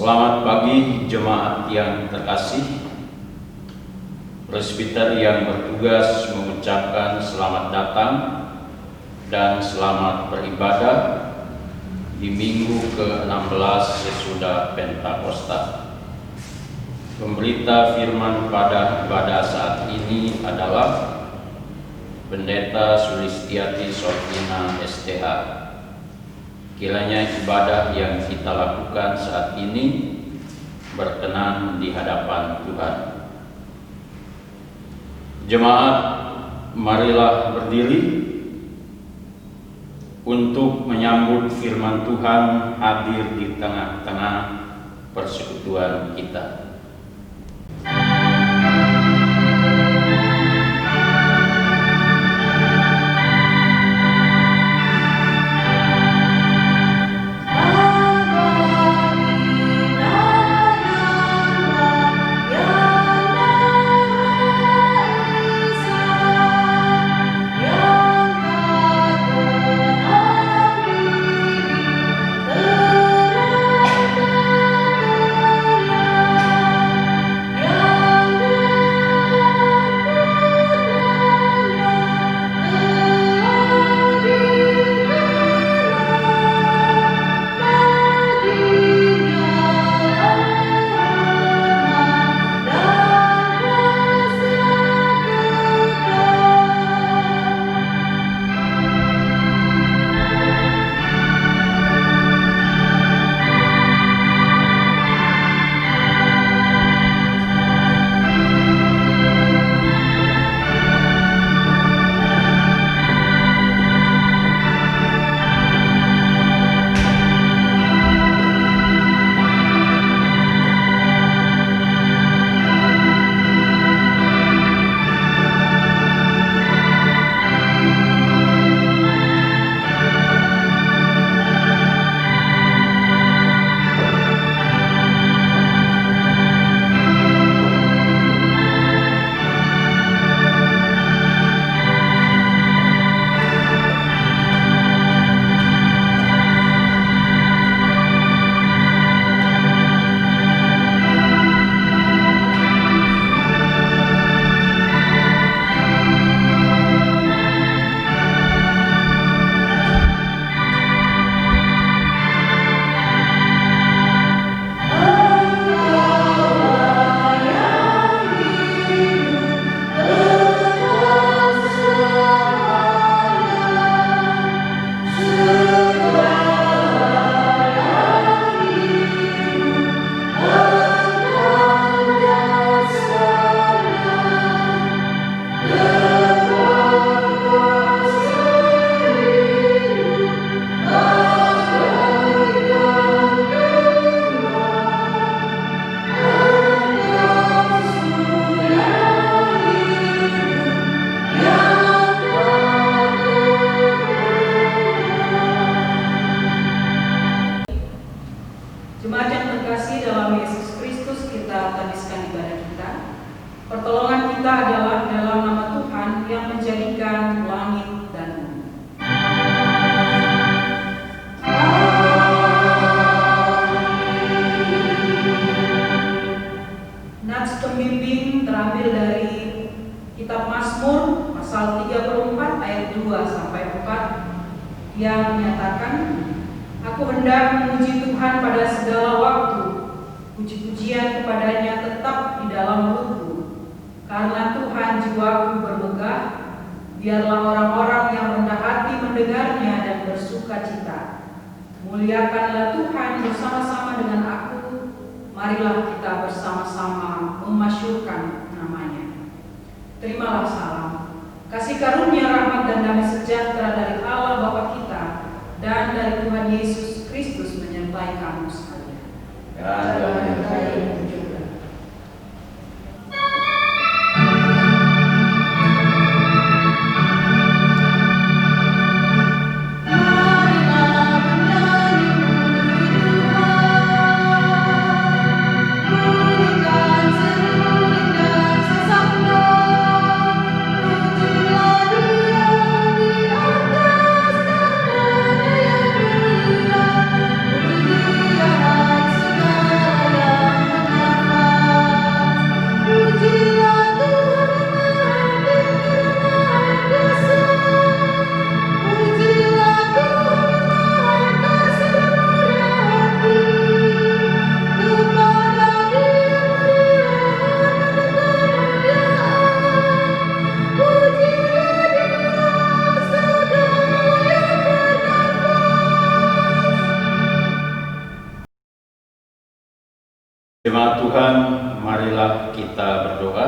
Selamat pagi jemaat yang terkasih. Presbiter yang bertugas mengucapkan selamat datang dan selamat beribadah di minggu ke-16 sesudah Pentakosta. Pemberita firman pada ibadah saat ini adalah Pendeta Sulistiati Sofina STH. Kiranya ibadah yang kita lakukan saat ini berkenan di hadapan Tuhan. Jemaat, marilah berdiri untuk menyambut firman Tuhan hadir di tengah-tengah persekutuan kita. Jemaat yang terkasih dalam Yesus Kristus, kita habiskan ibadah kita. Pertolongan kita adalah dalam nama Tuhan yang menjadikan langit dan bumi. Nats pembimbing terambil dari kitab Mazmur pasal 34 ayat 2 sampai 4 yang menyatakan, "Aku hendak memuji Tuhan pada segala waktu, puji-pujian kepadanya tetap di dalam mulutku. Karena Tuhan jiwaku bermegah, biarlah orang-orang yang rendah hati mendengarnya dan bersuka cita. Muliakanlah Tuhan bersama-sama dengan aku, marilah kita bersama-sama memasyurkan namanya." Terimalah salam, kasih karunia, rahmat dan damai sejahtera dari Allah Bapa kita dan dari Tuhan Yesus Kristus menyertai kamu sekalian. Amin. Thank you. Jemaat Tuhan, marilah kita berdoa.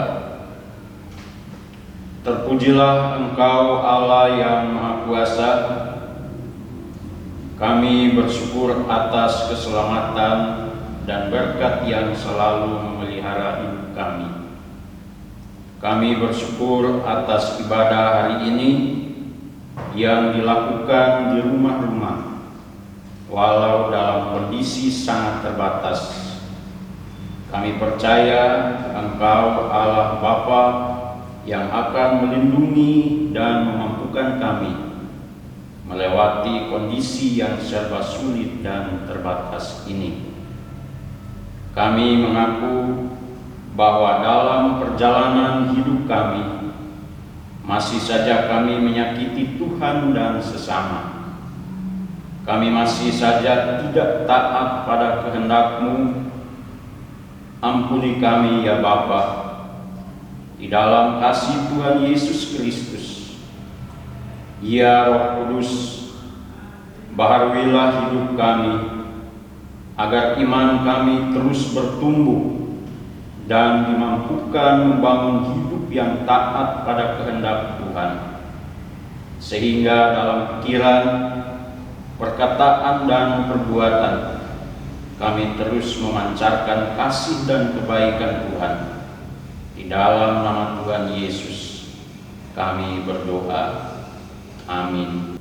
Terpujilah Engkau Allah yang Maha Kuasa. Kami bersyukur atas keselamatan dan berkat yang selalu memelihara hidup kami. Kami bersyukur atas ibadah hari ini yang dilakukan di rumah-rumah, walau dalam kondisi sangat terbatas. Kami percaya Engkau Allah Bapa yang akan melindungi dan memampukan kami melewati kondisi yang serba sulit dan terbatas ini. Kami mengaku bahwa dalam perjalanan hidup kami masih saja kami menyakiti Tuhan dan sesama. Kami masih saja tidak taat pada kehendak-Mu. Ampuni kami ya Bapa. Di dalam kasih Tuhan Yesus Kristus, ya Roh Kudus, baharuilah hidup kami, agar iman kami terus bertumbuh dan dimampukan membangun hidup yang taat pada kehendak Tuhan, sehingga dalam pikiran, perkataan, dan perbuatan kami terus memancarkan kasih dan kebaikan Tuhan. Di dalam nama Tuhan Yesus kami berdoa. Amin.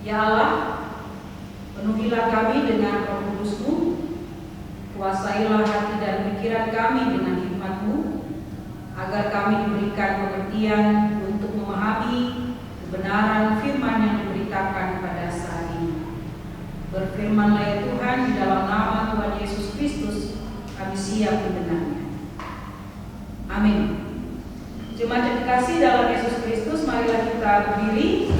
Ya Allah, penuhilah kami dengan Roh Kudus-Mu, kuasailah hati dan pikiran kami dengan hikmat-Mu, agar kami diberikan pengertian untuk memahami kebenaran firman yang diberitakan pada saat ini. Berfirmanlah ya Tuhan, di dalam nama Tuhan Yesus Kristus kami siap mendengarnya. Amin. Jemaat yang dikasihi dalam Yesus Kristus, marilah kita berdiri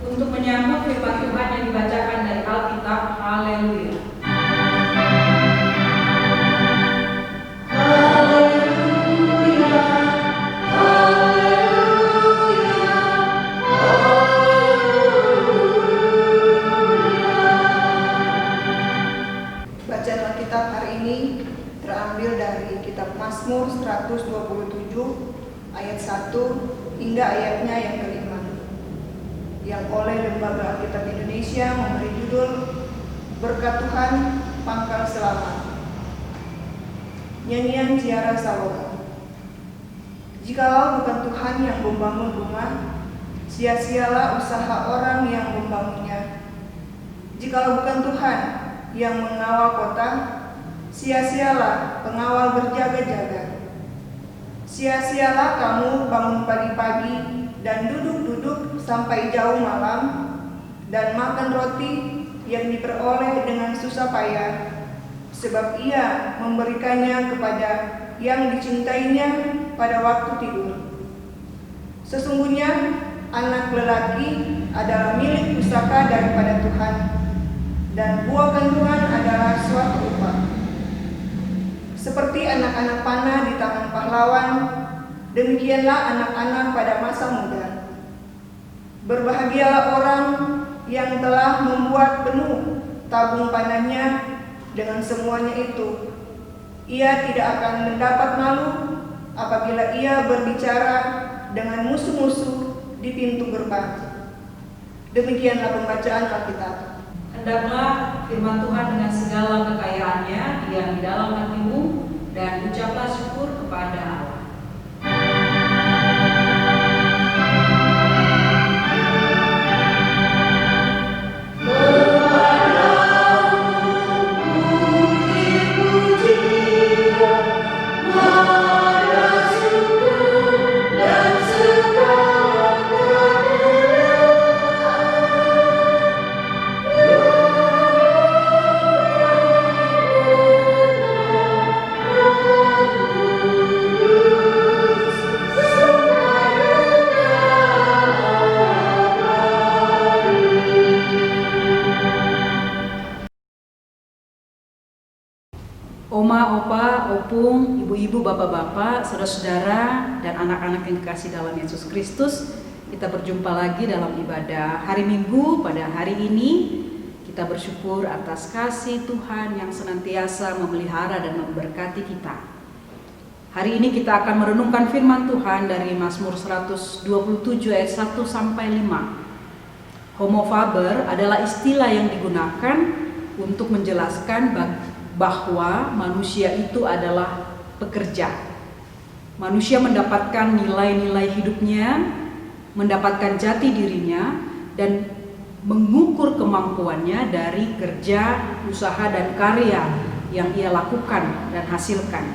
untuk menyambut firman Tuhan yang dibacakan dari Alkitab. Haleluya. Bacaan Alkitab hari ini terambil dari kitab Mazmur 127 ayat 1 hingga ayatnya yang kelima, yang oleh Lembaga Alkitab Indonesia memberi judul Berkat Tuhan Pangkal Selamat. Nyanyian Ziarah Salomo. Jikalau bukan Tuhan yang membangun rumah, sia-sialah usaha orang yang membangunnya. Jikalau bukan Tuhan yang mengawal kota, sia-sialah pengawal berjaga-jaga. Sia-sialah kamu bangun pagi-pagi dan duduk-duduk sampai jauh malam, dan makan roti yang diperoleh dengan susah payah, sebab ia memberikannya kepada yang dicintainya pada waktu tidur. Sesungguhnya anak lelaki adalah milik pusaka daripada Tuhan, dan buah kandungan adalah suatu upah. Seperti anak-anak panah di tangan pahlawan, demikianlah anak-anak pada masa muda. Berbahagialah orang yang telah membuat penuh tabung panahnya dengan semuanya itu. Ia tidak akan mendapat malu apabila ia berbicara dengan musuh-musuh di pintu gerbang. Demikianlah pembacaan Alkitab. Hendaklah firman Tuhan dengan segala kekayaannya diam di dalam hatimu, dan ucaplah syukur kepada Allah. Oma, opa, opung, ibu-ibu, bapak-bapak, saudara-saudara, dan anak-anak yang dikasih dalam Yesus Kristus, kita berjumpa lagi dalam ibadah hari Minggu. Pada hari ini kita bersyukur atas kasih Tuhan yang senantiasa memelihara dan memberkati kita. Hari ini kita akan merenungkan firman Tuhan dari Mazmur 127 ayat 1 sampai 5. Homo faber adalah istilah yang digunakan untuk menjelaskan bahwa manusia itu adalah pekerja. Manusia mendapatkan nilai-nilai hidupnya, mendapatkan jati dirinya, dan mengukur kemampuannya dari kerja, usaha, dan karya yang ia lakukan dan hasilkan.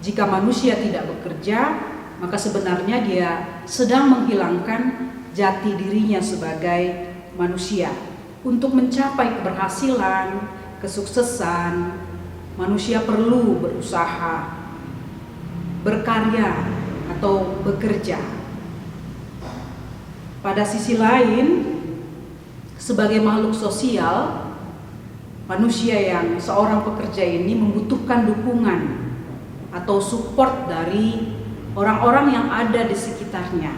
Jika manusia tidak bekerja, maka sebenarnya dia sedang menghilangkan jati dirinya sebagai manusia. Untuk mencapai keberhasilan, kesuksesan, manusia perlu berusaha, berkarya, atau bekerja. Pada sisi lain, sebagai makhluk sosial, manusia yang seorang pekerja ini membutuhkan dukungan atau support dari orang-orang yang ada di sekitarnya.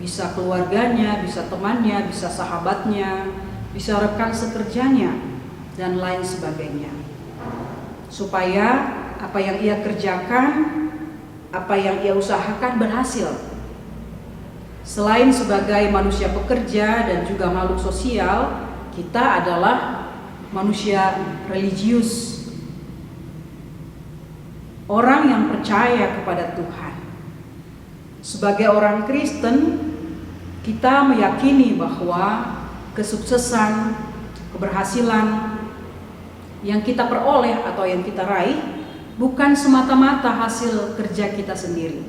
Bisa keluarganya, bisa temannya, bisa sahabatnya, bisa rekan sekerjanya, dan lain sebagainya, supaya apa yang ia kerjakan, apa yang ia usahakan berhasil. Selain sebagai manusia pekerja dan juga makhluk sosial, kita adalah manusia religius, orang yang percaya kepada Tuhan. Sebagai orang Kristen, kita meyakini bahwa kesuksesan, keberhasilan yang kita peroleh atau yang kita raih bukan semata-mata hasil kerja kita sendiri,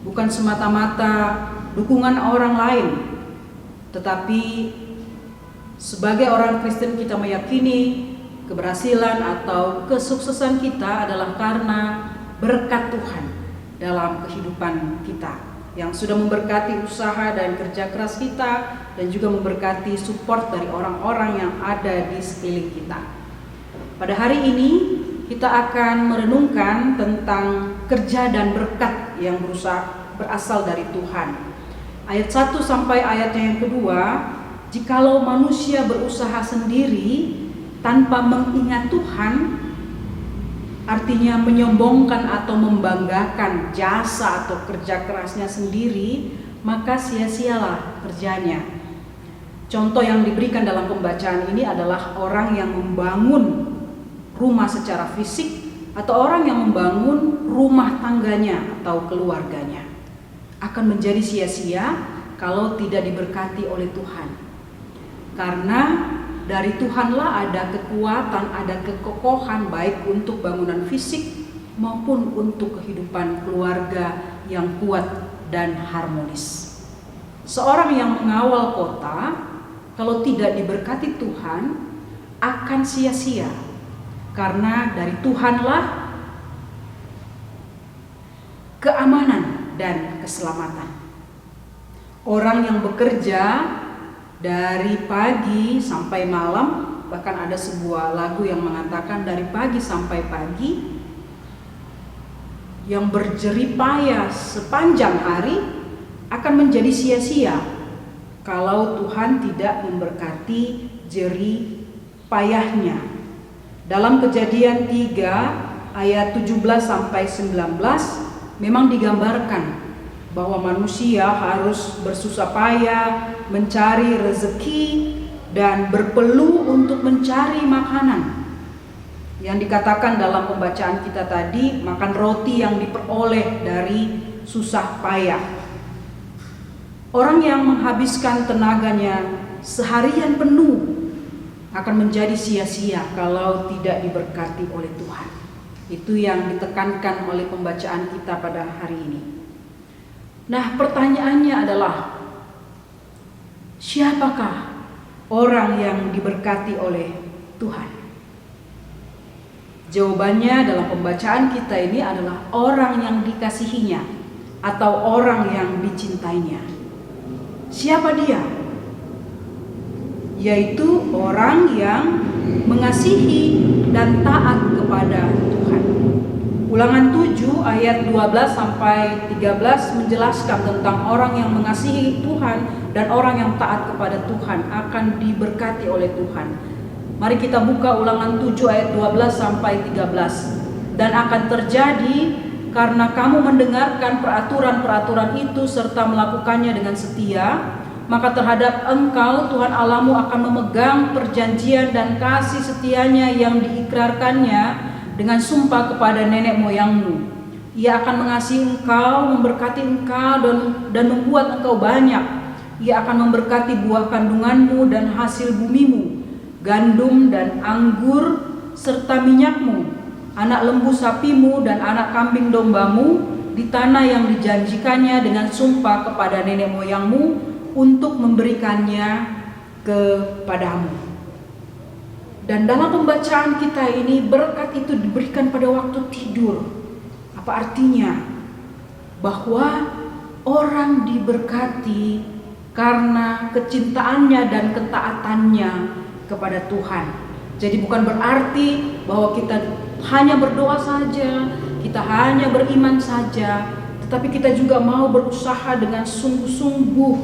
bukan semata-mata dukungan orang lain, tetapi sebagai orang Kristen kita meyakini keberhasilan atau kesuksesan kita adalah karena berkat Tuhan dalam kehidupan kita, yang sudah memberkati usaha dan kerja keras kita, dan juga memberkati support dari orang-orang yang ada di sekeliling kita. Pada hari ini kita akan merenungkan tentang kerja dan berkat yang berasal dari Tuhan. Ayat 1 sampai ayatnya yang kedua, jikalau manusia berusaha sendiri tanpa mengingat Tuhan, artinya menyombongkan atau membanggakan jasa atau kerja kerasnya sendiri, maka sia-sialah kerjanya. Contoh yang diberikan dalam pembacaan ini adalah orang yang membangun rumah secara fisik atau orang yang membangun rumah tangganya atau keluarganya. Akan menjadi sia-sia kalau tidak diberkati oleh Tuhan. Karena dari Tuhanlah ada kekuatan, ada kekokohan baik untuk bangunan fisik maupun untuk kehidupan keluarga yang kuat dan harmonis. Seorang yang mengawal kota, kalau tidak diberkati Tuhan, akan sia-sia. Karena dari Tuhanlah keamanan dan keselamatan. Orang yang bekerja dari pagi sampai malam Bahkan ada sebuah lagu yang mengatakan dari pagi sampai pagi, yang berjerih payah sepanjang hari akan menjadi sia-sia kalau Tuhan tidak memberkati jerih payahnya. Dalam Kejadian 3 ayat 17 sampai 19 memang digambarkan bahwa manusia harus bersusah payah mencari rezeki dan berpeluh untuk mencari makanan. Yang dikatakan dalam pembacaan kita tadi, makan roti yang diperoleh dari susah payah. Orang yang menghabiskan tenaganya seharian penuh akan menjadi sia-sia kalau tidak diberkati oleh Tuhan. Itu yang ditekankan oleh pembacaan kita pada hari ini. Nah, pertanyaannya adalah, siapakah orang yang diberkati oleh Tuhan? Jawabannya dalam pembacaan kita ini adalah orang yang dikasihinya atau orang yang dicintainya. Siapa dia? Yaitu orang yang mengasihi dan taat kepada Tuhan. Ulangan 7 ayat 12 sampai 13 menjelaskan tentang orang yang mengasihi Tuhan dan orang yang taat kepada Tuhan akan diberkati oleh Tuhan. Mari kita buka Ulangan 7 ayat 12 sampai 13. Dan akan terjadi karena kamu mendengarkan peraturan-peraturan itu serta melakukannya dengan setia, maka terhadap engkau Tuhan Allahmu akan memegang perjanjian dan kasih setianya yang diikrarkannya dengan sumpah kepada nenek moyangmu. Ia akan mengasihi engkau, memberkati engkau dan membuat engkau banyak. Ia akan memberkati buah kandunganmu dan hasil bumimu, gandum dan anggur serta minyakmu, anak lembu sapimu dan anak kambing dombamu di tanah yang dijanjikannya dengan sumpah kepada nenek moyangmu untuk memberikannya kepadamu. Dan dalam pembacaan kita ini, berkat itu diberikan pada waktu tidur. Apa artinya? Bahwa orang diberkati karena kecintaannya dan ketaatannya kepada Tuhan. Jadi bukan berarti bahwa kita hanya berdoa saja, kita hanya beriman saja, tetapi kita juga mau berusaha dengan sungguh-sungguh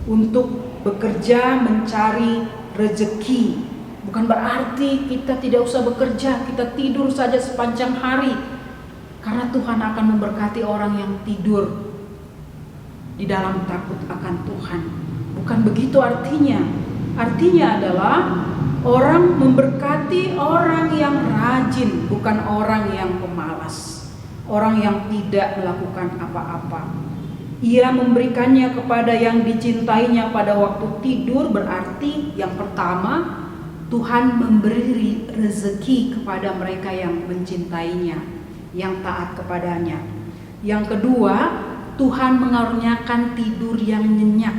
untuk bekerja mencari rezeki. Bukan berarti kita tidak usah bekerja, kita tidur saja sepanjang hari, karena Tuhan akan memberkati orang yang tidur di dalam takut akan Tuhan. Bukan begitu artinya. Artinya adalah orang memberkati orang yang rajin, bukan orang yang pemalas, orang yang tidak melakukan apa-apa. Ia memberikannya kepada yang dicintainya pada waktu tidur, berarti yang pertama, Tuhan memberi rezeki kepada mereka yang mencintainya, yang taat kepadanya. Yang kedua, Tuhan mengaruniakan tidur yang nyenyak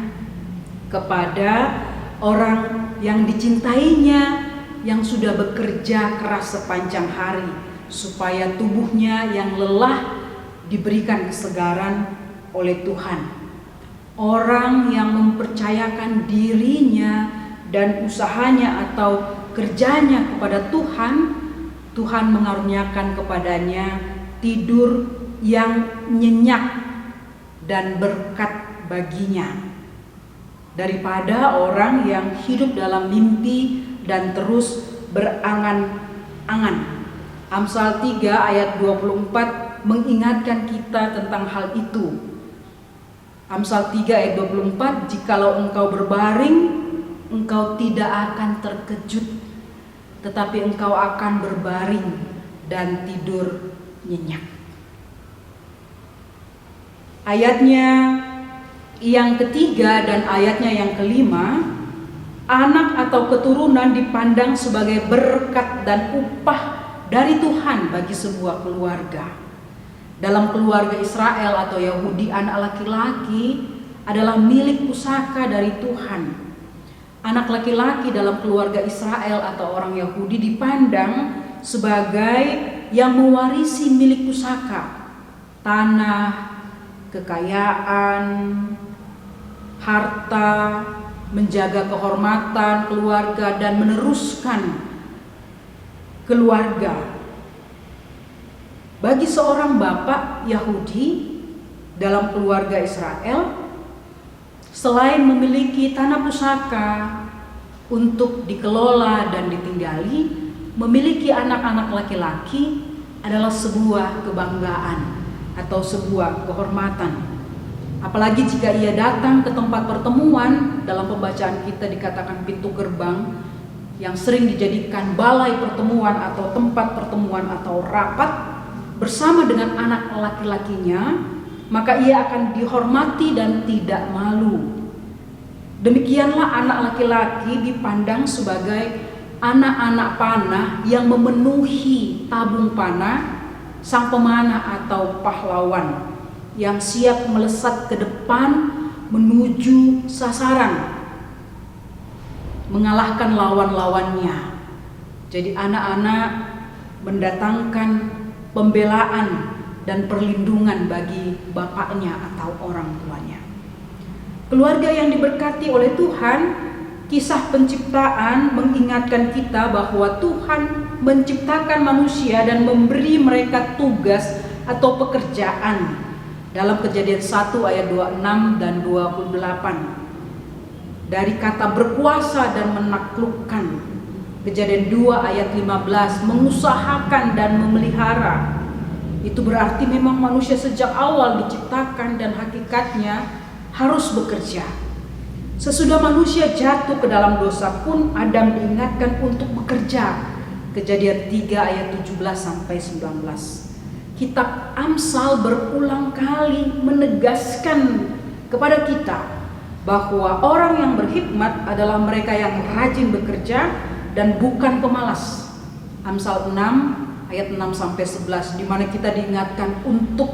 kepada orang yang dicintainya, yang sudah bekerja keras sepanjang hari, supaya tubuhnya yang lelah diberikan kesegaran oleh Tuhan. Orang yang mempercayakan dirinya dan usahanya atau kerjanya kepada Tuhan, Tuhan mengaruniakan kepadanya tidur yang nyenyak dan berkat baginya, daripada orang yang hidup dalam mimpi dan terus berangan-angan. Amsal 3 ayat 24 mengingatkan kita tentang hal itu. Amsal 3 ayat 24, jikalau engkau berbaring, engkau tidak akan terkejut, tetapi engkau akan berbaring dan tidur nyenyak. Ayatnya yang ketiga dan ayatnya yang kelima, anak atau keturunan dipandang sebagai berkat dan upah dari Tuhan bagi sebuah keluarga. Dalam keluarga Israel atau Yahudi, anak laki-laki adalah milik pusaka dari Tuhan. Anak laki-laki dalam keluarga Israel atau orang Yahudi dipandang sebagai yang mewarisi milik pusaka, tanah, kekayaan, harta, menjaga kehormatan keluarga dan meneruskan keluarga. Bagi seorang bapak Yahudi dalam keluarga Israel, selain memiliki tanah pusaka untuk dikelola dan ditinggali, memiliki anak-anak laki-laki adalah sebuah kebanggaan atau sebuah kehormatan. Apalagi jika ia datang ke tempat pertemuan, dalam pembacaan kita dikatakan pintu gerbang, yang sering dijadikan balai pertemuan atau tempat pertemuan atau rapat bersama dengan anak laki-lakinya, maka ia akan dihormati dan tidak malu. Demikianlah anak laki-laki dipandang sebagai anak-anak panah yang memenuhi tabung panah sang pemanah atau pahlawan yang siap melesat ke depan menuju sasaran, mengalahkan lawan-lawannya. Jadi anak-anak mendatangkan pembelaan dan perlindungan bagi bapaknya atau orang tuanya. Keluarga yang diberkati oleh Tuhan, kisah penciptaan mengingatkan kita bahwa Tuhan menciptakan manusia dan memberi mereka tugas atau pekerjaan. Dalam Kejadian 1 ayat 26 dan 28. Dari kata berkuasa dan menaklukkan. Kejadian 2 ayat 15, mengusahakan dan memelihara. Itu berarti memang manusia sejak awal diciptakan dan hakikatnya harus bekerja. Sesudah manusia jatuh ke dalam dosa pun Adam diingatkan untuk bekerja. Kejadian 3 ayat 17 sampai 19. Kitab Amsal berulang kali menegaskan kepada kita bahwa orang yang berhikmat adalah mereka yang rajin bekerja dan bukan pemalas. Amsal 6 ayat 6 sampai 11, di mana kita diingatkan untuk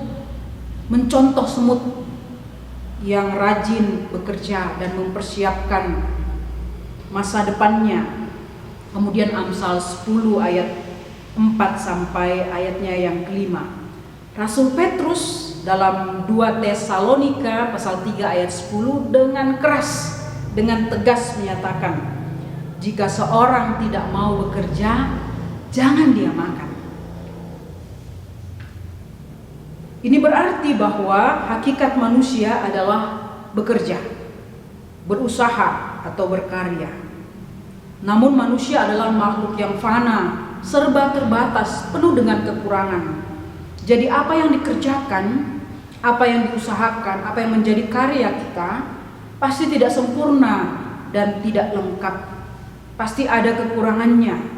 mencontoh semut yang rajin bekerja dan mempersiapkan masa depannya. Kemudian Amsal 10 ayat 4 sampai ayatnya yang kelima. Rasul Petrus dalam 2 Tesalonika pasal 3 ayat 10 dengan keras, dengan tegas menyatakan, jika seorang tidak mau bekerja, jangan dia makan. Ini berarti bahwa hakikat manusia adalah bekerja, berusaha atau berkarya. Namun manusia adalah makhluk yang fana, serba terbatas, penuh dengan kekurangan. Jadi apa yang dikerjakan, apa yang diusahakan, apa yang menjadi karya kita pasti tidak sempurna dan tidak lengkap. Pasti ada kekurangannya.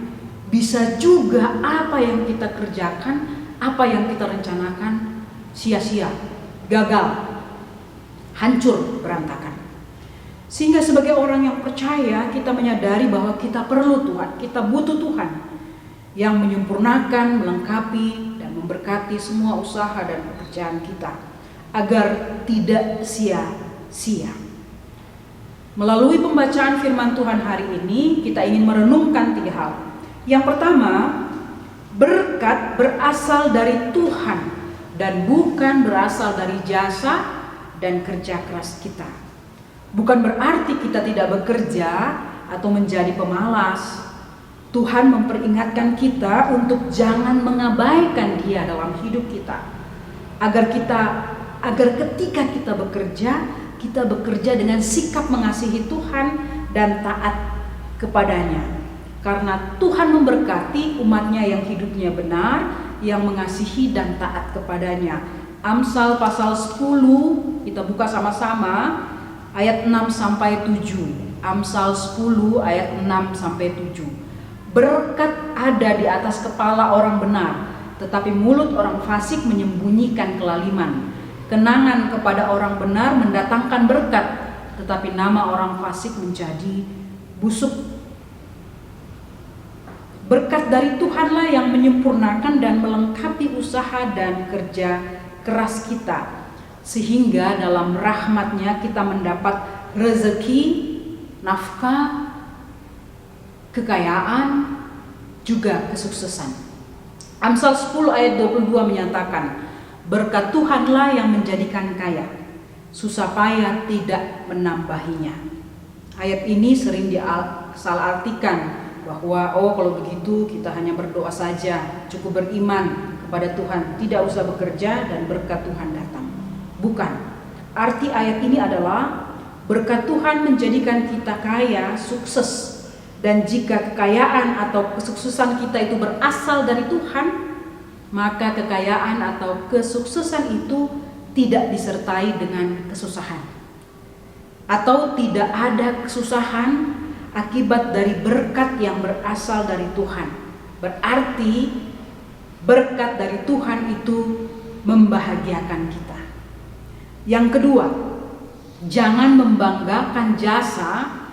Bisa juga apa yang kita kerjakan, apa yang kita rencanakan sia-sia, gagal, hancur, berantakan. Sehingga sebagai orang yang percaya, kita menyadari bahwa kita perlu Tuhan, kita butuh Tuhan yang menyempurnakan, melengkapi, dan memberkati semua usaha dan pekerjaan kita agar tidak sia-sia. Melalui pembacaan firman Tuhan hari ini, kita ingin merenungkan 3 hal. Yang pertama, berkat berasal dari Tuhan dan bukan berasal dari jasa dan kerja keras kita. Bukan berarti kita tidak bekerja atau menjadi pemalas. Tuhan memperingatkan kita untuk jangan mengabaikan Dia dalam hidup kita. Agar ketika kita bekerja dengan sikap mengasihi Tuhan dan taat kepadanya. Karena Tuhan memberkati umatnya yang hidupnya benar, yang mengasihi dan taat kepadanya. Amsal pasal 10, kita buka sama-sama ayat 6 sampai 7. Amsal 10 ayat 6 sampai 7. Berkat ada di atas kepala orang benar, tetapi mulut orang fasik menyembunyikan kelaliman. Kenangan kepada orang benar mendatangkan berkat, tetapi nama orang fasik menjadi busuk. Berkat dari Tuhanlah yang menyempurnakan dan melengkapi usaha dan kerja keras kita, sehingga dalam rahmat-Nya kita mendapat rezeki, nafkah, kekayaan, juga kesuksesan. Amsal 10 ayat 22 menyatakan, berkat Tuhanlah yang menjadikan kaya, susah payah tidak menambahinya. Ayat ini sering disalahartikan bahwa kalau begitu kita hanya berdoa saja, cukup beriman kepada Tuhan, tidak usah bekerja dan berkat Tuhan datang. Bukan. Arti ayat ini adalah berkat Tuhan menjadikan kita kaya, sukses. Dan jika kekayaan atau kesuksesan kita itu berasal dari Tuhan, maka kekayaan atau kesuksesan itu tidak disertai dengan kesusahan. Atau tidak ada kesusahan akibat dari berkat yang berasal dari Tuhan. Berarti berkat dari Tuhan itu membahagiakan kita. Yang kedua, jangan membanggakan jasa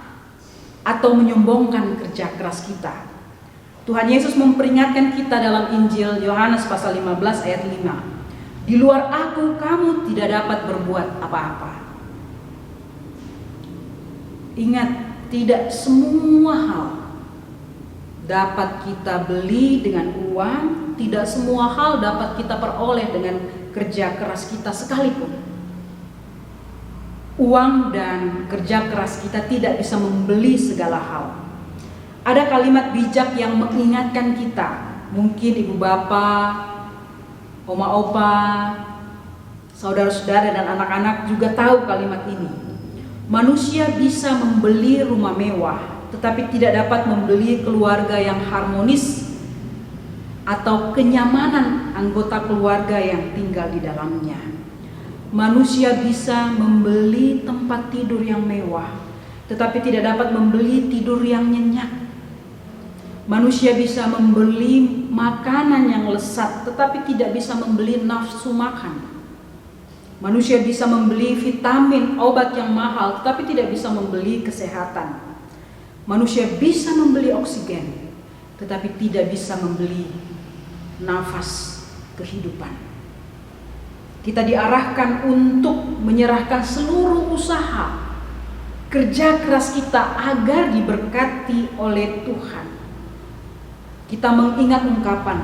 atau menyombongkan kerja keras kita. Tuhan Yesus memperingatkan kita dalam Injil Yohanes pasal 15 ayat 5. Di luar aku kamu tidak dapat berbuat apa-apa. Ingat, tidak semua hal dapat kita beli dengan uang, tidak semua hal dapat kita peroleh dengan kerja keras kita sekalipun. Uang dan kerja keras kita tidak bisa membeli segala hal. Ada kalimat bijak yang mengingatkan kita, mungkin ibu bapak, oma opa, saudara-saudara dan anak-anak juga tahu kalimat ini. Manusia bisa membeli rumah mewah, tetapi tidak dapat membeli keluarga yang harmonis atau kenyamanan anggota keluarga yang tinggal di dalamnya. Manusia bisa membeli tempat tidur yang mewah, tetapi tidak dapat membeli tidur yang nyenyak. Manusia bisa membeli makanan yang lezat, tetapi tidak bisa membeli nafsu makan. Manusia bisa membeli vitamin, obat yang mahal, tetapi tidak bisa membeli kesehatan. Manusia bisa membeli oksigen, tetapi tidak bisa membeli nafas kehidupan. Kita diarahkan untuk menyerahkan seluruh usaha, kerja keras kita agar diberkati oleh Tuhan. Kita mengingat ungkapan,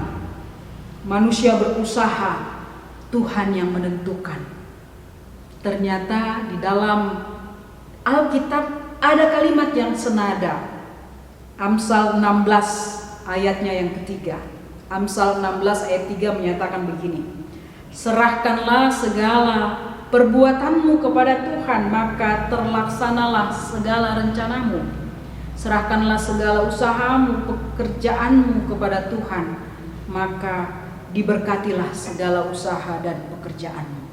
manusia berusaha, Tuhan yang menentukan. Ternyata di dalam Alkitab ada kalimat yang senada. Amsal 16 ayatnya yang ketiga. Amsal 16 ayat 3 menyatakan begini. Serahkanlah segala perbuatanmu kepada Tuhan, maka terlaksanalah segala rencanamu. Serahkanlah segala usahamu, pekerjaanmu kepada Tuhan, maka diberkatilah segala usaha dan pekerjaanmu.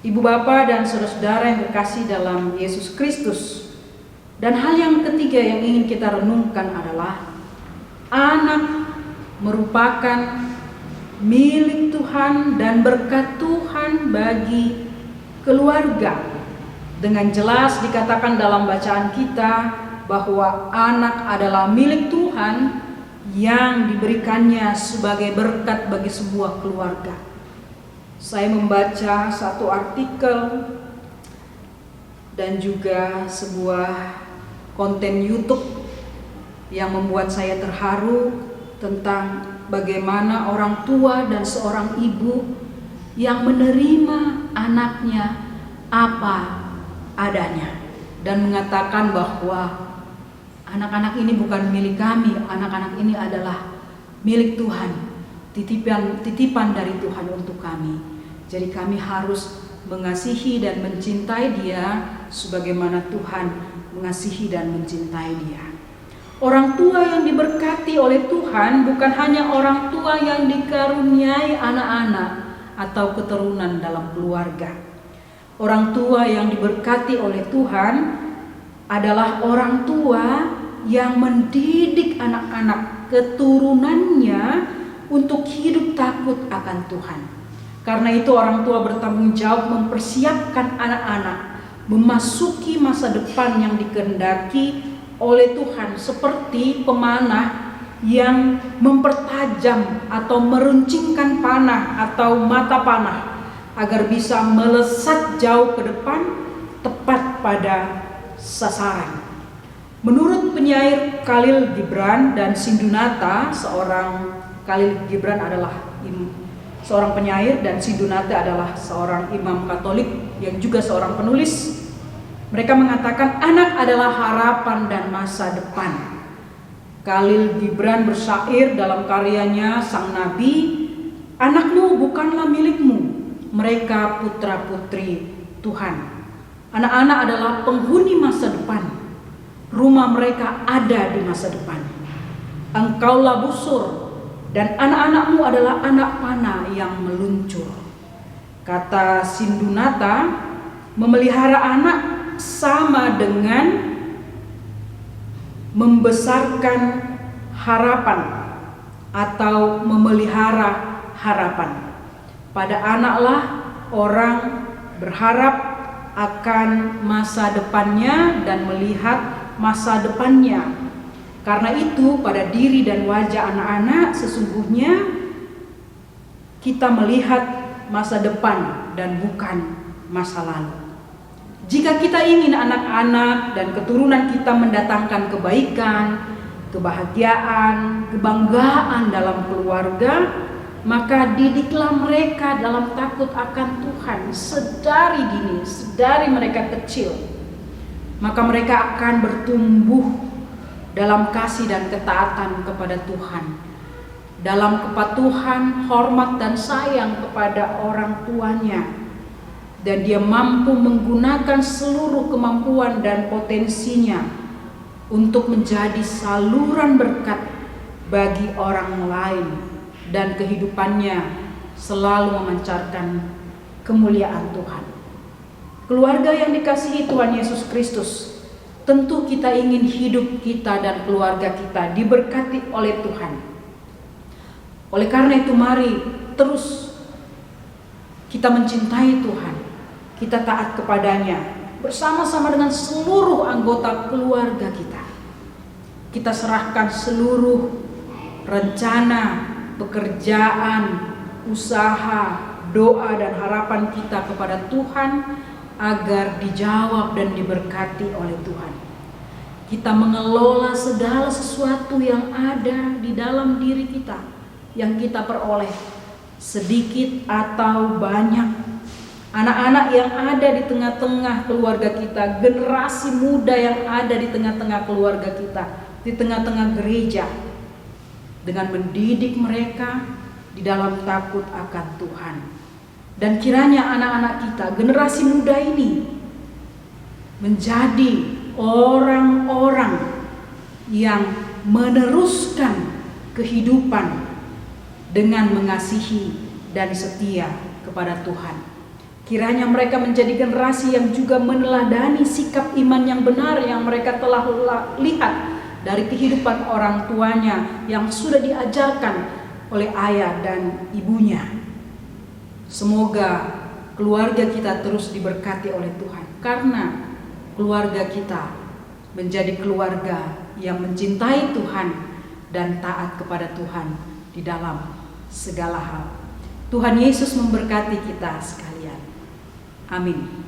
Ibu bapa dan saudara-saudara yang terkasih dalam Yesus Kristus. Dan hal yang ketiga yang ingin kita renungkan adalah anak merupakan milik Tuhan dan berkat Tuhan bagi keluarga. Dengan jelas dikatakan dalam bacaan kita bahwa anak adalah milik Tuhan yang diberikannya sebagai berkat bagi sebuah keluarga. Saya membaca satu artikel dan juga sebuah konten YouTube yang membuat saya terharu tentang bagaimana orang tua dan seorang ibu yang menerima anaknya apa adanya dan mengatakan bahwa anak-anak ini bukan milik kami, anak-anak ini adalah milik Tuhan. Titipan dari Tuhan untuk kami. Jadi kami harus mengasihi dan mencintai dia sebagaimana Tuhan mengasihi dan mencintai dia. Orang tua yang diberkati oleh Tuhan bukan hanya orang tua yang dikaruniai anak-anak atau keturunan dalam keluarga. Orang tua yang diberkati oleh Tuhan adalah orang tua yang mendidik anak-anak keturunannya untuk hidup takut akan Tuhan. Karena itu orang tua bertanggung jawab mempersiapkan anak-anak memasuki masa depan yang dikehendaki oleh Tuhan, seperti pemanah yang mempertajam atau meruncingkan panah atau mata panah agar bisa melesat jauh ke depan tepat pada sasaran. Menurut penyair Khalil Gibran dan Sindunata, Khalil Gibran adalah seorang penyair dan Sindunata adalah seorang imam Katolik yang juga seorang penulis. Mereka mengatakan anak adalah harapan dan masa depan. Khalil Gibran bersyair dalam karyanya Sang Nabi, anakmu bukanlah milikmu, mereka putra-putri Tuhan. Anak-anak adalah penghuni masa depan. Rumah mereka ada di masa depan. Engkaulah busur dan anak-anakmu adalah anak panah yang meluncur. Kata Sindunata, memelihara anak sama dengan membesarkan harapan atau memelihara harapan. Pada anaklah orang berharap akan masa depannya dan melihat masa depannya. Karena itu pada diri dan wajah anak-anak sesungguhnya kita melihat masa depan dan bukan masa lalu. Jika kita ingin anak-anak dan keturunan kita mendatangkan kebaikan, kebahagiaan, kebanggaan dalam keluarga, maka didiklah mereka dalam takut akan Tuhan sedari dini, sedari mereka kecil. Maka mereka akan bertumbuh dalam kasih dan ketaatan kepada Tuhan, dalam kepatuhan, hormat dan sayang kepada orang tuanya. Dan dia mampu menggunakan seluruh kemampuan dan potensinya untuk menjadi saluran berkat bagi orang lain, dan kehidupannya selalu memancarkan kemuliaan Tuhan. Keluarga yang dikasihi Tuhan Yesus Kristus, tentu kita ingin hidup kita dan keluarga kita diberkati oleh Tuhan. Oleh karena itu mari terus kita mencintai Tuhan, kita taat kepadanya bersama-sama dengan seluruh anggota keluarga kita. Kita serahkan seluruh rencana, pekerjaan, usaha, doa dan harapan kita kepada Tuhan agar dijawab dan diberkati oleh Tuhan. Kita mengelola segala sesuatu yang ada di dalam diri kita, yang kita peroleh, sedikit atau banyak. Anak-anak yang ada di tengah-tengah keluarga kita, generasi muda yang ada di tengah-tengah keluarga kita, di tengah-tengah gereja, dengan mendidik mereka di dalam takut akan Tuhan. Dan kiranya anak-anak kita, generasi muda ini menjadi orang-orang yang meneruskan kehidupan dengan mengasihi dan setia kepada Tuhan. Kiranya mereka menjadi generasi yang juga meneladani sikap iman yang benar yang mereka telah lihat dari kehidupan orang tuanya yang sudah diajarkan oleh ayah dan ibunya. Semoga keluarga kita terus diberkati oleh Tuhan, karena keluarga kita menjadi keluarga yang mencintai Tuhan dan taat kepada Tuhan di dalam segala hal. Tuhan Yesus memberkati kita sekalian. Amin.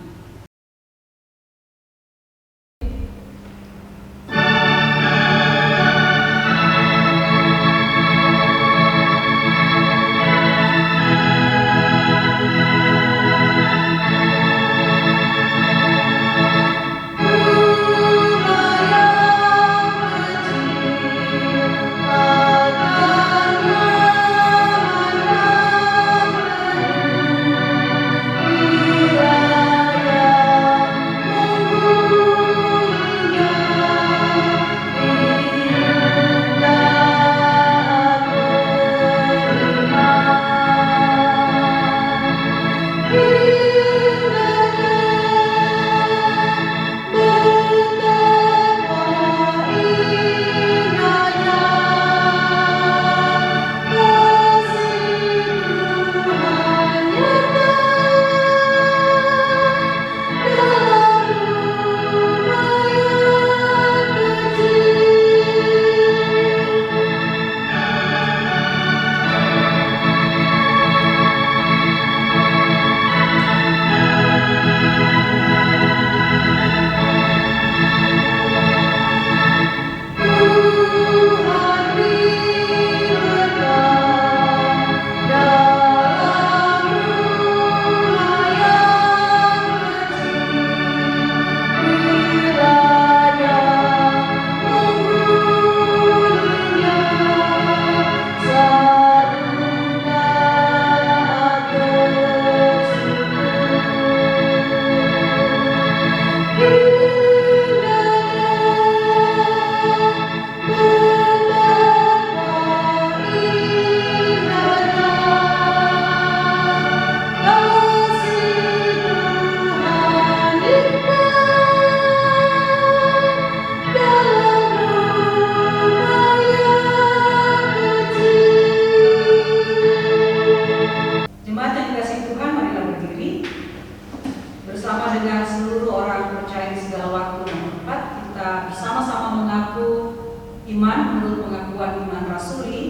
menurut pengakuan iman rasuli,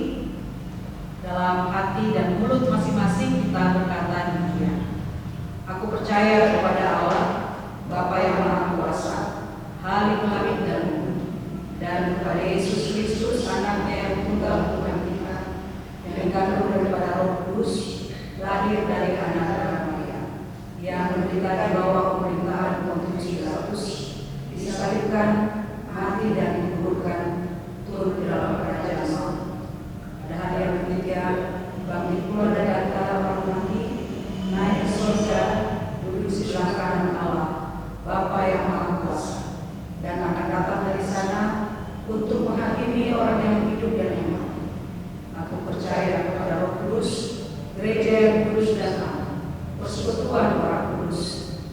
dalam hati dan mulut masing-masing kita berkata demikian. Aku percaya kepada Allah, Bapa yang Maha Kuasa, Khalik langit dan bumi, dan kepada Yesus Kristus, Anaknya yang tunggal Tuhan kita, yang dikandung daripada Roh Kudus, lahir dari anak Maria, yang menderita di bawah pemerintahan Pontius Pilatus, disalibkan, mati dan dikuburkan, turun ke dalam kerajaan maut. Pada hari yang ketiga, bangkit pula dari antara orang mati, naik ke surga, duduk di sebelah kanan Allah, Bapa yang Maha Kuasa, dan akan datang dari sana untuk menghakimi orang yang hidup dan yang mati. Aku percaya kepada Roh Kudus, gereja yang kudus dan aman, persekutuan orang kudus,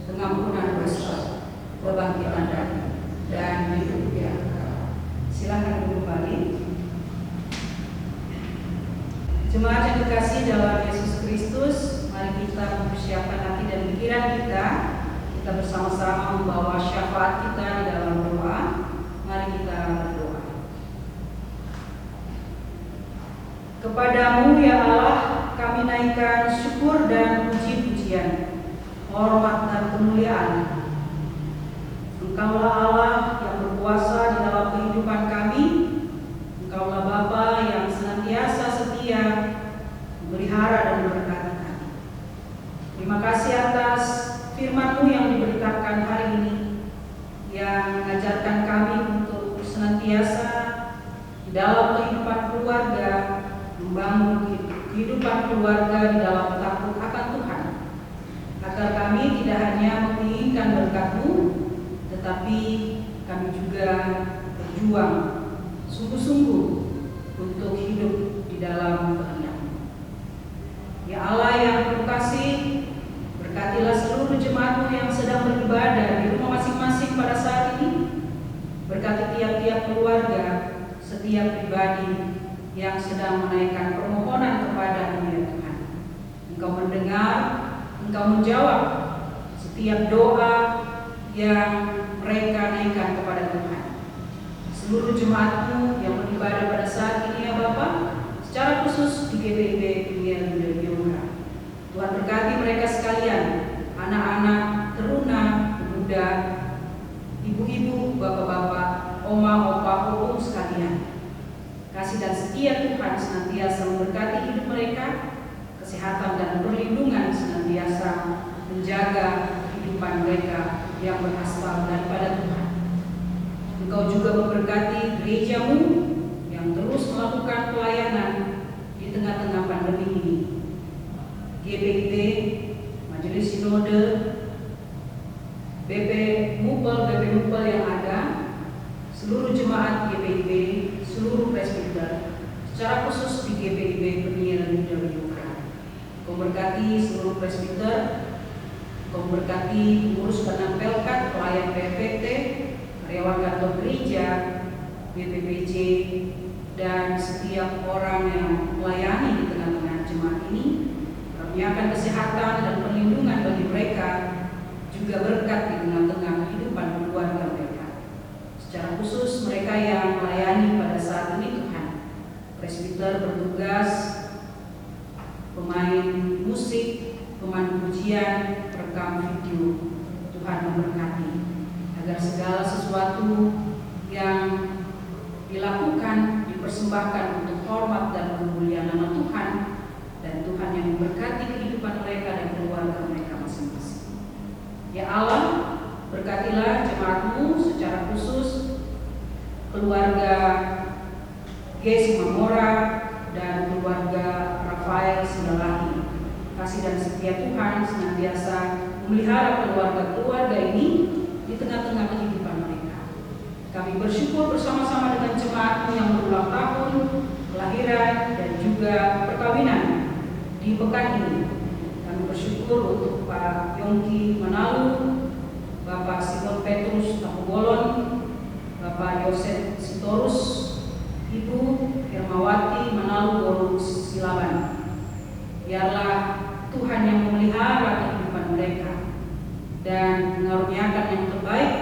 pengampunan dosa, kebangkitan dan hidup yang kekal. Silakan kembali. Jemaat yang dikasihi dalam Yesus Kristus, mari kita mempersiapkan hati dan pikiran kita. Kita bersama-sama membawa syafaat kita di dalam doa. Mari kita berdoa. Kepadamu ya Allah, kami naikkan syukur dan puji-pujian, hormat dan kemuliaan. Engkaulah Allah yang berkuasa di dalam kehidupan kami. Engkaulah Bapa yang senantiasa setia, memelihara dan memberkati kami. Terima kasih atas firman-Mu yang diberitakan hari ini, yang mengajarkan kami untuk senantiasa di dalam kehidupan keluarga, membangun kehidupan keluarga di dalam takut akan Tuhan, agar kami tidak hanya menginginkan berkat-Mu, tetapi kami juga berjuang sungguh-sungguh untuk hidup di dalam kehendak-Mu. Ya Allah yang penuh kasih, berkatilah seluruh jemaat-Mu yang sedang beribadah di rumah masing-masing pada saat ini. Berkati tiap-tiap keluarga, setiap pribadi yang sedang menaikkan permohonan kepada-Mu ya Tuhan. Engkau mendengar, Engkau menjawab setiap doa yang mereka naikkan kepada Tuhan. Seluruh jemaat-Mu yang beribadah pada saat ini ya Bapa, secara khusus di GPIB Dunia Yuda. Tuhan berkati mereka sekalian, anak-anak, teruna, pemuda, ibu-ibu, bapak-bapak, oma, opa, opung sekalian. Kasih dan setia Tuhan senantiasa memberkati hidup mereka, kesehatan dan perlindungan senantiasa menjaga kehidupan mereka yang berasal daripada Tuhan. Engkau juga memberkati gereja-Mu yang terus melakukan pelayanan di tengah-tengah pandemi ini. GPIB, Majelis Sinode, BP Mupel yang ada, seluruh jemaat GPIB, seluruh presbiter, secara khusus di GPIB Penyiaran Yuda. Engkau berkati seluruh presbiter, Engkau berkati pengurus Badan Pelkat, pelayan PPT, karyawan kantor gereja, BPPJ, dan setiap orang yang melayani di tengah-tengah jemaat ini. Karuniakan kesehatan dan perlindungan bagi mereka, juga berkat di tengah-tengah kehidupan keluarga mereka. Secara khusus mereka yang melayani pada saat ini Tuhan, presbiter bertugas, pemain musik, pemandu pujian, perekam video. Tuhan memberkati agar segala sesuatu yang dilakukan dipersembahkan untuk hormat dan kemuliaan nama Tuhan, dan Tuhan yang memberkati kehidupan mereka dan keluarga mereka masing-masing. Ya Allah, berkatilah jemaat-Mu secara khusus keluarga Ges Mamora dan keluarga Rafael Silalahi. Kasih dan setia Tuhan senantiasa memelihara keluarga-keluarga ini di tengah-tengah kehidupan mereka. Kami bersyukur bersama-sama dengan jemaat-Mu yang berulang tahun, kelahiran dan juga perkawinan di pekan ini. Kami bersyukur untuk Pak Yongki Manalu, Bapak Simon Petrus Tapubolon, Bapak Yosef Sitorus, Ibu Hermawati Manalu Bolu Silaban. Biarlah Tuhan yang memelihara kehidupan mereka dan mengaruniakan yang terbaik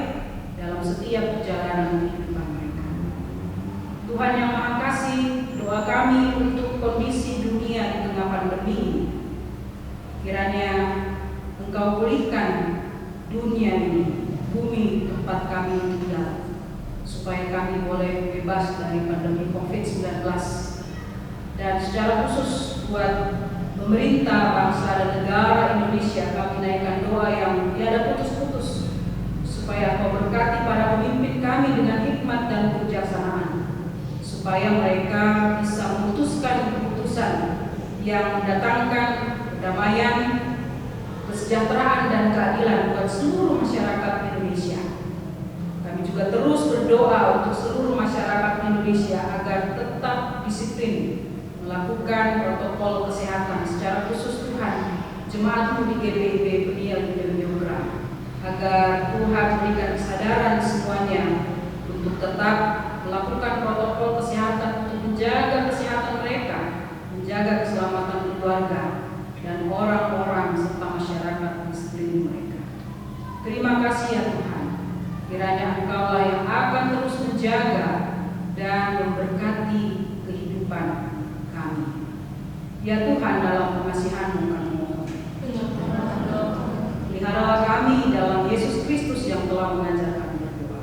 dalam setiap perjalanan kehidupan mereka. Tuhan yang Maha Kasih, doa kami untuk kondisi dunia di tengah pandemi. Kiranya Engkau pulihkan dunia ini, bumi tempat kami tinggal, supaya kami boleh bebas dari pandemi COVID-19. Dan secara khusus buat pemerintah, bangsa dan negara Indonesia, kami naikkan doa yang tiada putus-putus, supaya Kau berkati para pemimpin kami dengan hikmat dan kebijaksanaan, supaya mereka bisa memutuskan keputusan yang mendatangkan kedamaian, kesejahteraan dan keadilan buat seluruh masyarakat Indonesia. Kami juga terus berdoa untuk seluruh masyarakat Indonesia agar tetap disiplin melakukan protokol kesehatan, secara khusus Tuhan, jemaat di GBIB Peniel dan Yogra, agar Tuhan berikan kesadaran semuanya untuk tetap melakukan protokol kesehatan untuk menjaga kesehatan mereka, menjaga keselamatan keluarga dan orang-orang serta masyarakat di sekeliling mereka. Terima kasih ya Tuhan, kiranya Engkaulah yang akan terus menjaga dan memberkati kehidupan kami. Ya Tuhan, dalam pengasihan-Mu kami mohon. Peliharalah kami dalam Yesus Kristus yang telah mengajar kami berdoa.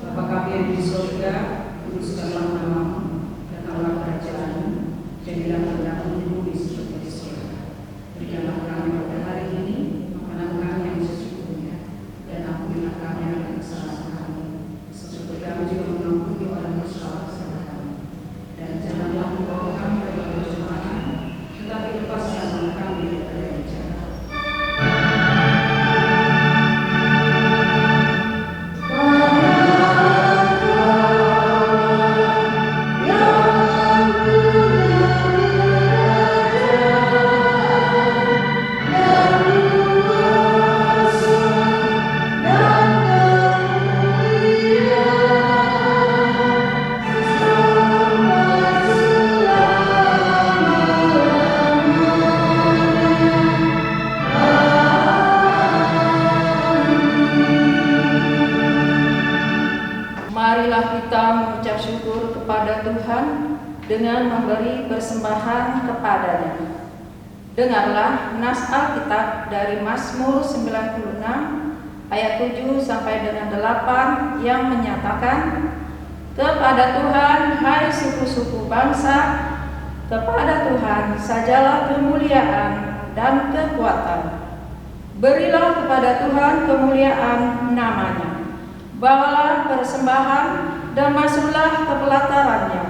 Bapa kami yang di surga, kuduskanlah nama-Mu, datanglah kerajaan-Mu, jadilah kehendak-Mu di bumi seperti di surga. Berikanlah kami pada hari ini makanan kami yang secukupnya, dan ampunilah kami akan kesalahan kami, seperti kami juga mengampuni orang yang bersalah kepada kami. Dan janganlah membawa kami ke dalam pencobaan, tetapi lepaskanlah kami dari yang jahat. Marilah kita mengucap syukur kepada Tuhan dengan memberi persembahan kepada-Nya. Dengarlah nas Alkitab dari Mazmur 96 ayat 7 sampai dengan 8 yang menyatakan, kepada Tuhan hai suku-suku bangsa, kepada Tuhan sajalah kemuliaan dan kekuatan. Berilah kepada Tuhan kemuliaan nama-Nya. Bawalah persembahan dan masuklah ke pelataran-Nya.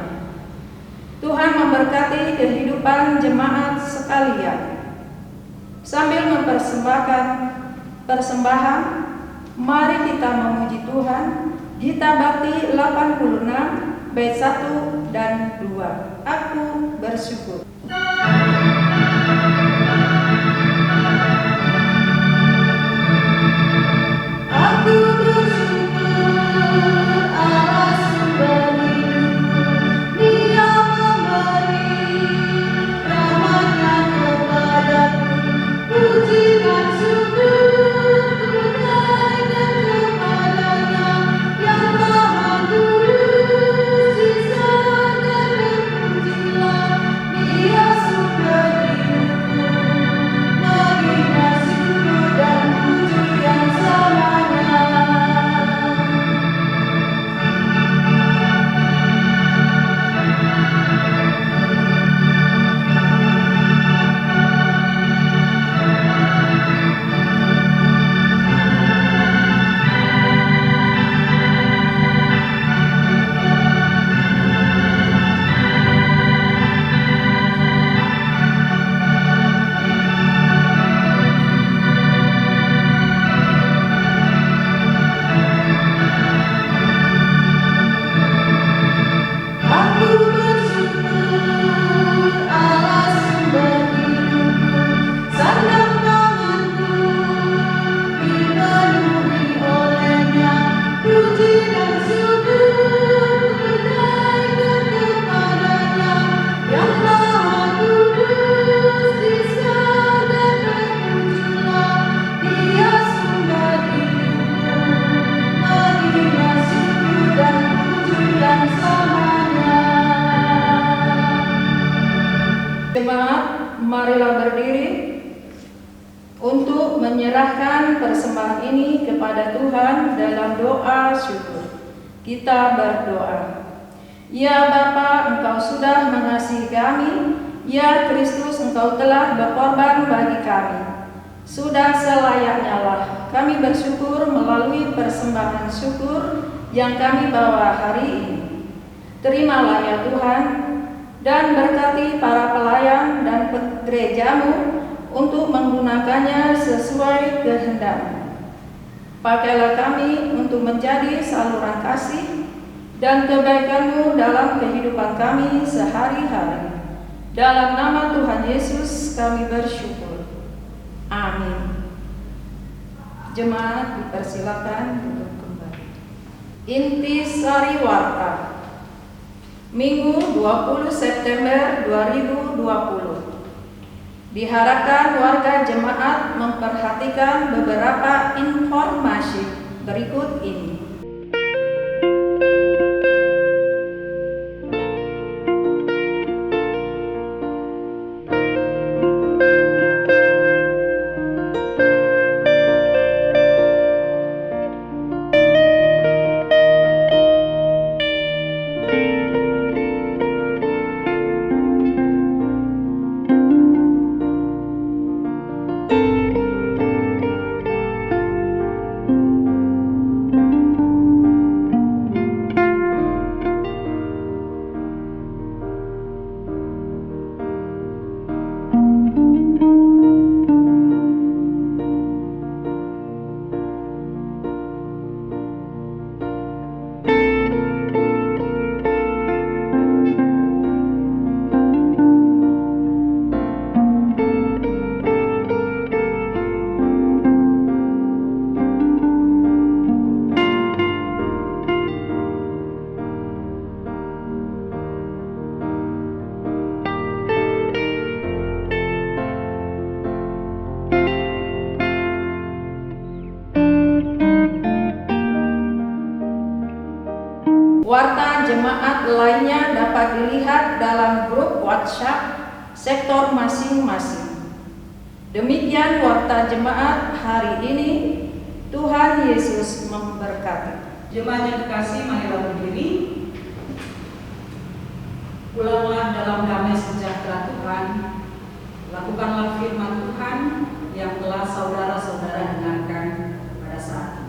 Tuhan memberkati kehidupan jemaat sekalian. Sambil mempersembahkan persembahan, mari kita memuji Tuhan. Gita Bakti 86 bait 1 dan 2. Aku bersyukur. Aku Yes. marilah berdiri untuk menyerahkan persembahan ini kepada Tuhan dalam doa syukur. Kita berdoa. Ya Bapa, Engkau sudah mengasihi kami. Ya Kristus, Engkau telah berkorban bagi kami. Sudah selayaknya lah kami bersyukur melalui persembahan syukur yang kami bawa hari ini. Terimalah ya Tuhan, dan berkati para pelayan dan gereja-Mu untuk menggunakannya sesuai kehendak-Mu. Pakailah kami untuk menjadi saluran kasih dan kebaikan-Mu dalam kehidupan kami sehari-hari. Dalam nama Tuhan Yesus kami bersyukur. Amin. Jemaat dipersilakan untuk kembali. Intisari Warta Minggu 20 September 2020. Diharapkan warga jemaat memperhatikan beberapa informasi berikut ini. Warta jemaat lainnya dapat dilihat dalam grup WhatsApp sektor masing-masing. Demikian warta jemaat hari ini. Tuhan Yesus memberkati. Jemaat yang dikasihi, marilah berdiri. Pulanglah dalam damai sejahtera Tuhan. Lakukanlah firman Tuhan yang telah saudara-saudara dengarkan pada saat ini.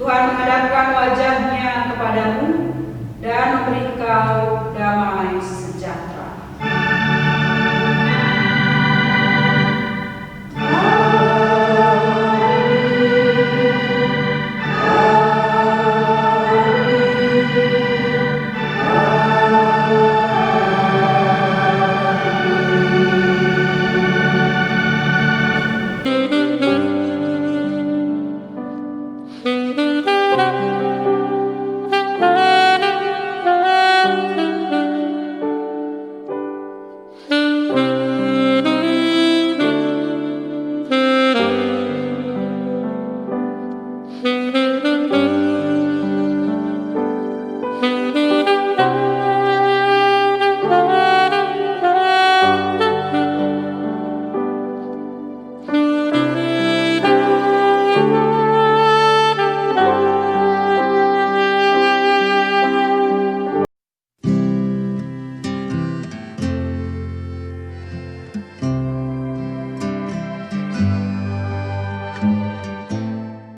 Tuhan menghadapkan wajahnya kepadamu dan memberi engkau